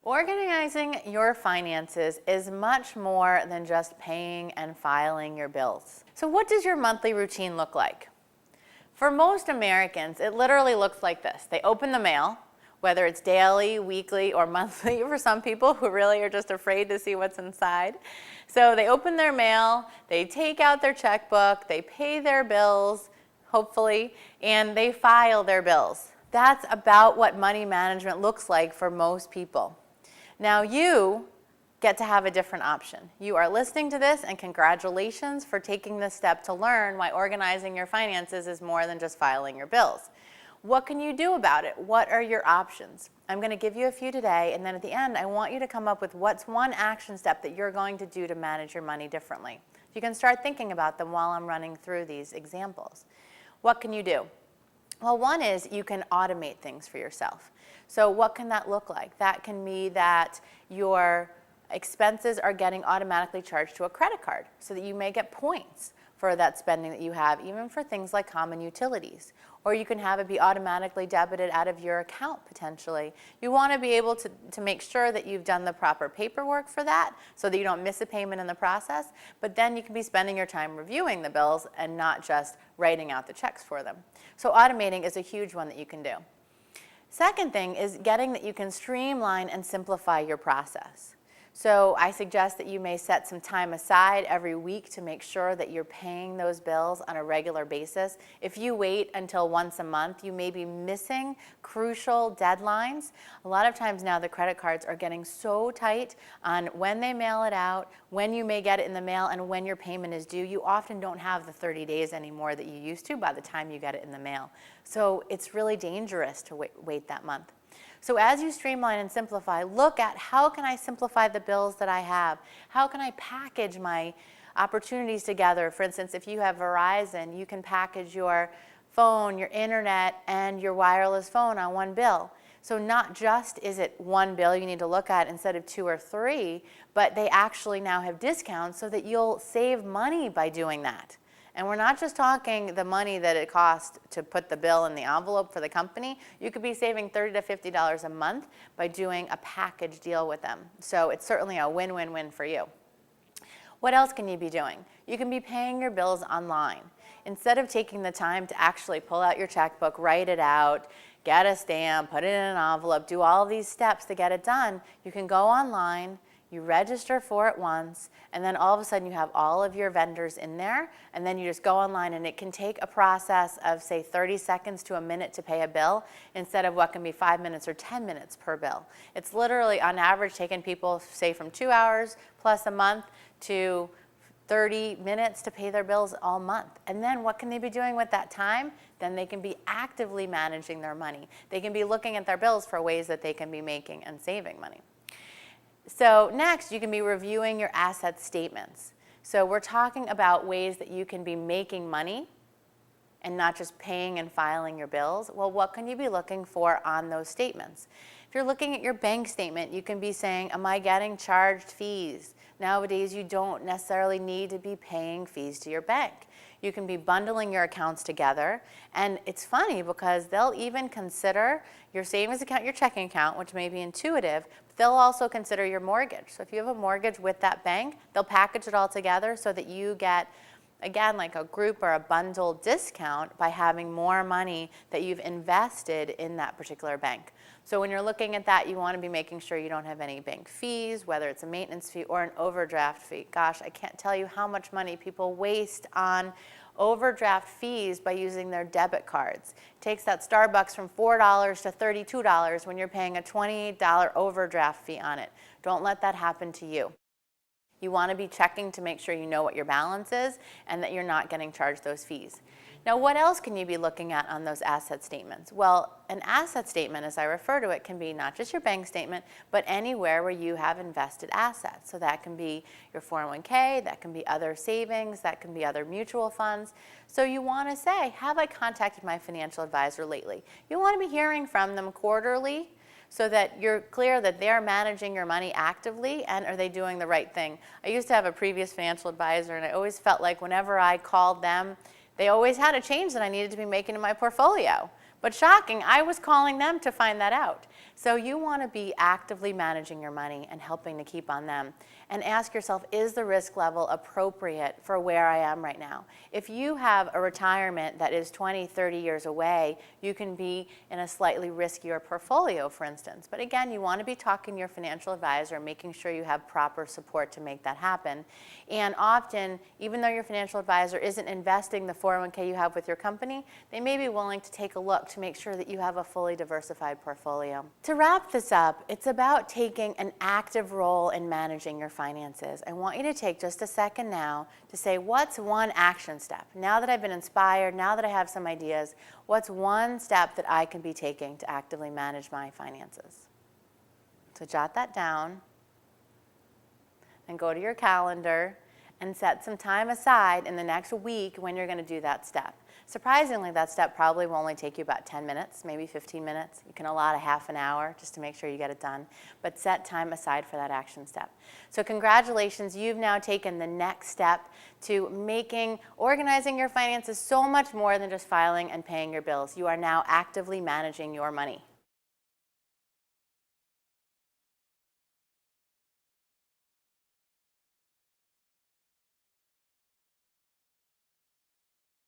Organizing your finances is much more than just paying and filing your bills. So what does your monthly routine look like? For most Americans, it literally looks like this. They open the mail, whether it's daily, weekly, or monthly for some people who really are just afraid to see what's inside. So they open their mail, they take out their checkbook, they pay their bills, hopefully, and they file their bills. That's about what money management looks like for most people. Now you get to have a different option. You are listening to this, and congratulations for taking this step to learn why organizing your finances is more than just filing your bills. What can you do about it? What are your options? I'm going to give you a few today, and then at the end I want you to come up with what's one action step that you're going to do to manage your money differently. You can start thinking about them while I'm running through these examples. What can you do? Well, one is you can automate things for yourself. So what can that look like? That can be that your expenses are getting automatically charged to a credit card so that you may get points for that spending that you have, even for things like common utilities. Or you can have it be automatically debited out of your account potentially. You want to be able to make sure that you've done the proper paperwork for that so that you don't miss a payment in the process, but then you can be spending your time reviewing the bills and not just writing out the checks for them. So automating is a huge one that you can do. Second thing is getting that you can streamline and simplify your process. So I suggest that you may set some time aside every week to make sure that you're paying those bills on a regular basis. If you wait until once a month, you may be missing crucial deadlines. A lot of times now the credit cards are getting so tight on when they mail it out, when you may get it in the mail, and when your payment is due. You often don't have the 30 days anymore that you used to by the time you get it in the mail. So it's really dangerous to wait that month. So as you streamline and simplify, look at how can I simplify the bills that I have? How can I package my opportunities together? For instance, if you have Verizon, you can package your phone, your internet, and your wireless phone on one bill. So not just is it one bill you need to look at instead of 2 or 3, but they actually now have discounts so that you'll save money by doing that. And we're not just talking the money that it costs to put the bill in the envelope for the company. You could be saving $30 to $50 a month by doing a package deal with them. So it's certainly a win-win-win for you. What else can you be doing? You can be paying your bills online. Instead of taking the time to actually pull out your checkbook, write it out, get a stamp, put it in an envelope, do all of these steps to get it done, you can go online, you register for it once, and then all of a sudden you have all of your vendors in there, and then you just go online, and it can take a process of, say, 30 seconds to a minute to pay a bill instead of what can be 5 minutes or 10 minutes per bill. It's literally, on average, taking people, say, from 2 hours plus a month to 30 minutes to pay their bills all month. And then what can they be doing with that time? Then they can be actively managing their money. They can be looking at their bills for ways that they can be making and saving money. So next, you can be reviewing your asset statements. So we're talking about ways that you can be making money and not just paying and filing your bills. Well, what can you be looking for on those statements? If you're looking at your bank statement, you can be saying, am I getting charged fees? Nowadays, you don't necessarily need to be paying fees to your bank. You can be bundling your accounts together, and it's funny because they'll even consider your savings account, your checking account, which may be intuitive, but they'll also consider your mortgage. So if you have a mortgage with that bank, they'll package it all together so that you get, again, like a group or a bundle discount by having more money that you've invested in that particular bank. So when you're looking at that, you want to be making sure you don't have any bank fees, whether it's a maintenance fee or an overdraft fee. Gosh, I can't tell you how much money people waste on overdraft fees by using their debit cards. It takes that Starbucks from $4 to $32 when you're paying a $28 overdraft fee on it. Don't let that happen to you. You want to be checking to make sure you know what your balance is and that you're not getting charged those fees. Now, what else can you be looking at on those asset statements? Well, an asset statement, as I refer to it, can be not just your bank statement, but anywhere where you have invested assets. So that can be your 401k, that can be other savings, that can be other mutual funds. So you want to say, have I contacted my financial advisor lately? You want to be hearing from them quarterly so that you're clear that they're managing your money actively and are they doing the right thing. I used to have a previous financial advisor, and I always felt like whenever I called them, they always had a change that I needed to be making in my portfolio. But shocking, I was calling them to find that out. So you want to be actively managing your money and helping to keep on them. And ask yourself, is the risk level appropriate for where I am right now? If you have a retirement that is 20, 30 years away, you can be in a slightly riskier portfolio, for instance. But again, you want to be talking to your financial advisor, making sure you have proper support to make that happen. And often, even though your financial advisor isn't investing the 401k you have with your company, they may be willing to take a look to make sure that you have a fully diversified portfolio. To wrap this up, it's about taking an active role in managing your finances. I want you to take just a second now to say, what's one action step? Now that I've been inspired, now that I have some ideas, what's one step that I can be taking to actively manage my finances? So jot that down and go to your calendar and set some time aside in the next week when you're going to do that step. Surprisingly, that step probably will only take you about 10 minutes, maybe 15 minutes. You can allot a half an hour just to make sure you get it done, but set time aside for that action step. So congratulations, you've now taken the next step to making organizing your finances so much more than just filing and paying your bills. You are now actively managing your money.